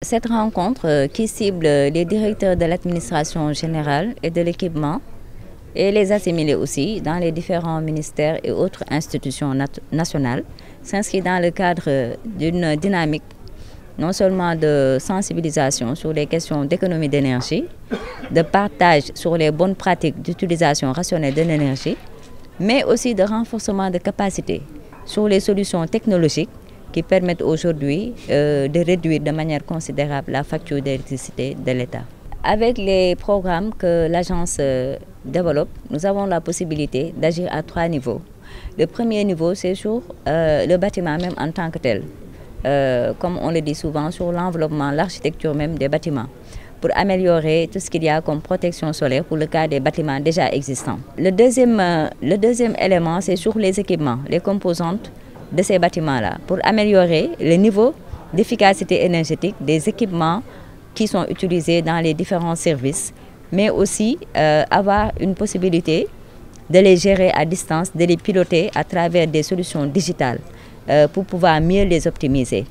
Cette rencontre qui cible les directeurs de l'administration générale et de l'équipement et les assimilés aussi dans les différents ministères et autres institutions nationales s'inscrit dans le cadre d'une dynamique non seulement de sensibilisation sur les questions d'économie d'énergie, de partage sur les bonnes pratiques d'utilisation rationnelle de l'énergie, mais aussi de renforcement de capacités sur les solutions technologiques qui permettent aujourd'hui de réduire de manière considérable la facture d'électricité de l'État. Avec les programmes que l'agence développe, nous avons la possibilité d'agir à 3 niveaux. Le premier niveau, c'est sur le bâtiment même en tant que tel, comme on le dit souvent, sur l'enveloppement, l'architecture même des bâtiments, pour améliorer tout ce qu'il y a comme protection solaire pour le cas des bâtiments déjà existants. Le deuxième élément, c'est sur les équipements, les composantes de ces bâtiments-là, pour améliorer le niveau d'efficacité énergétique des équipements qui sont utilisés dans les différents services, mais aussi avoir une possibilité de les gérer à distance, de les piloter à travers des solutions digitales pour pouvoir mieux les optimiser.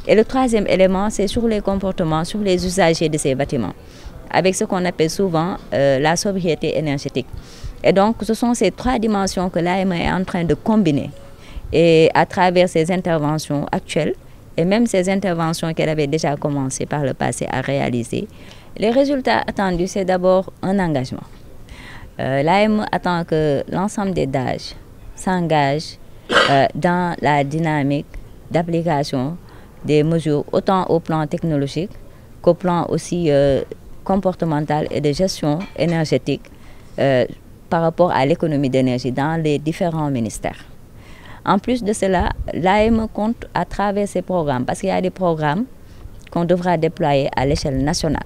Et le troisième élément, c'est sur les comportements, sur les usagers de ces bâtiments, avec ce qu'on appelle souvent la sobriété énergétique. Et donc, ce sont ces 3 dimensions que l'AME est en train de combiner. Et à travers ces interventions actuelles, et même ces interventions qu'elle avait déjà commencé par le passé à réaliser, les résultats attendus, c'est d'abord un engagement. L'AME attend que l'ensemble des DAGE s'engagent dans la dynamique d'application des mesures autant au plan technologique qu'au plan aussi comportemental et de gestion énergétique par rapport à l'économie d'énergie dans les différents ministères. En plus de cela, l'AME compte à travers ces programmes, parce qu'il y a des programmes qu'on devra déployer à l'échelle nationale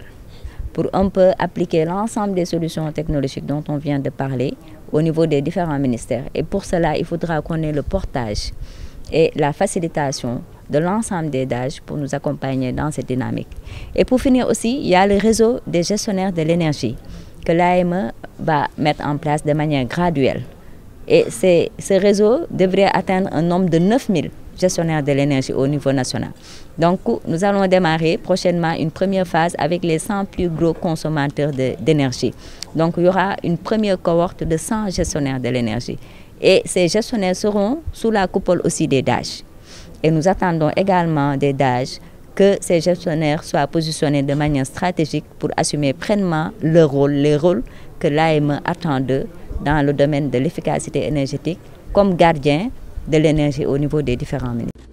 pour un peu appliquer l'ensemble des solutions technologiques dont on vient de parler au niveau des différents ministères. Et pour cela, il faudra qu'on ait le portage et la facilitation de l'ensemble des DAGE pour nous accompagner dans cette dynamique. Et pour finir aussi, il y a le réseau des gestionnaires de l'énergie que l'AME va mettre en place de manière graduelle. Et ce réseau devrait atteindre un nombre de 9000 gestionnaires de l'énergie au niveau national. Donc, nous allons démarrer prochainement une première phase avec les 100 plus gros consommateurs d'énergie. Donc, il y aura une première cohorte de 100 gestionnaires de l'énergie. Et ces gestionnaires seront sous la coupole aussi des DAGE. Et nous attendons également des DAGE que ces gestionnaires soient positionnés de manière stratégique pour assumer pleinement les rôles que l'AME attend d'eux dans le domaine de l'efficacité énergétique comme gardien de l'énergie au niveau des différents ministères.